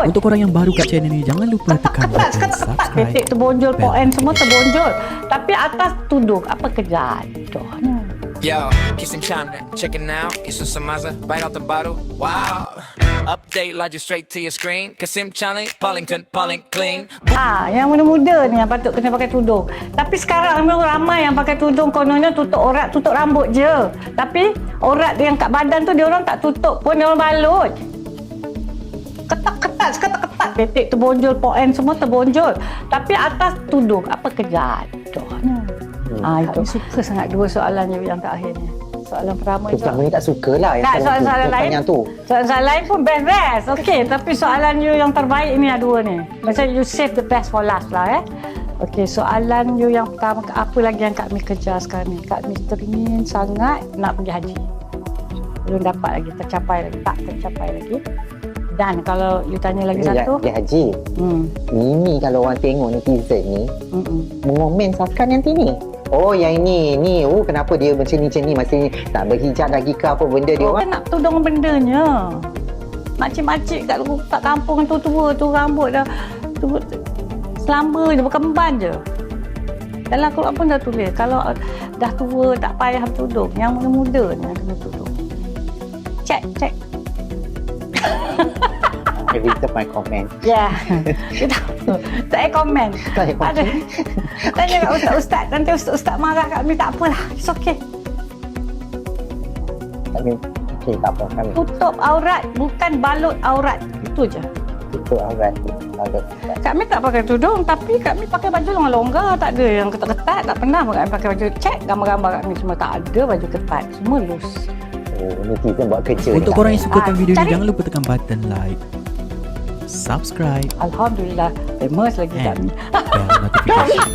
rambut. Untuk korang yang baru kat channel ni, jangan lupa tekan button Ketat, subscribe. ketik terbonjol, bell poen semua notification. terbonjol. Tapi atas tudung, apa kerjaan? Yo, kiss him chime, check it now. It's a Samaza, right out the bottle. Wow. Update logic straight to your screen. Kasim Challenge, Pollington, clean. Yang muda-muda ni yang patut kena pakai tudung. Tapi sekarang memang ramai yang pakai tudung, kononnya tutup aurat, tutup rambut je. Tapi aurat yang kat badan tu dia orang tak tutup pun, dia orang balut. Ketat-ketat, ketat-ketat. Ketik terbonjol, poen semua terbonjol. Tapi atas tudung, apa kerjaan? Itu suka sangat dua soalan yang terakhir ni. Soalan pertama Tu selama ni tak suka lah yang tak, soalan lain pertanyaan tu. Soalan lain pun best. Okey, tapi soalan you yang terbaik ni ada dua ni. Macam you save the best for last lah Okey, soalan you yang pertama, apa lagi yang Kak Mi kerja sekarang ni? Kak Mi teringin sangat nak pergi haji. Belum dapat lagi, tak tercapai lagi. Dan kalau you tanya lagi satu, Ya Haji, ini kalau orang tengok netizen ni mengomen Sakan yang ni. Oh yang ini kenapa dia macam ni masih tak berhijab lagi ke apa benda dia orang? kan nak tudung bendanya. Makcik-makcik kat kampung tu tua tu rambut dah selamba je, berkemban je. Dalam Quran pun dah tulis kalau dah tua tak payah tudung, yang muda-muda ni yang kena tudung. Check. Maybe kita my comment. Ya. Kita tak payah komen. Tak payah komen. Ada. Tanya kat ustaz-ustaz, nanti ustaz-ustaz marah kat kami, tak apalah. It's okay. Kami okey tak apa kami. Tutup aurat, bukan balut aurat. Itu je. Tutup aurat. Kami tak pakai tudung, tapi kami pakai baju longgar-longgar, tak ada yang ketat-ketat, tak pernah pun kami pakai baju. Cek gambar-gambar kami semua tak ada baju ketat, semua loose. Oh, netizen buat kerja. Untuk korang yang sukakan video ni, cari. jangan lupa tekan button like, subscribe Alhamdulillah, famous lagi and kami. bell notification.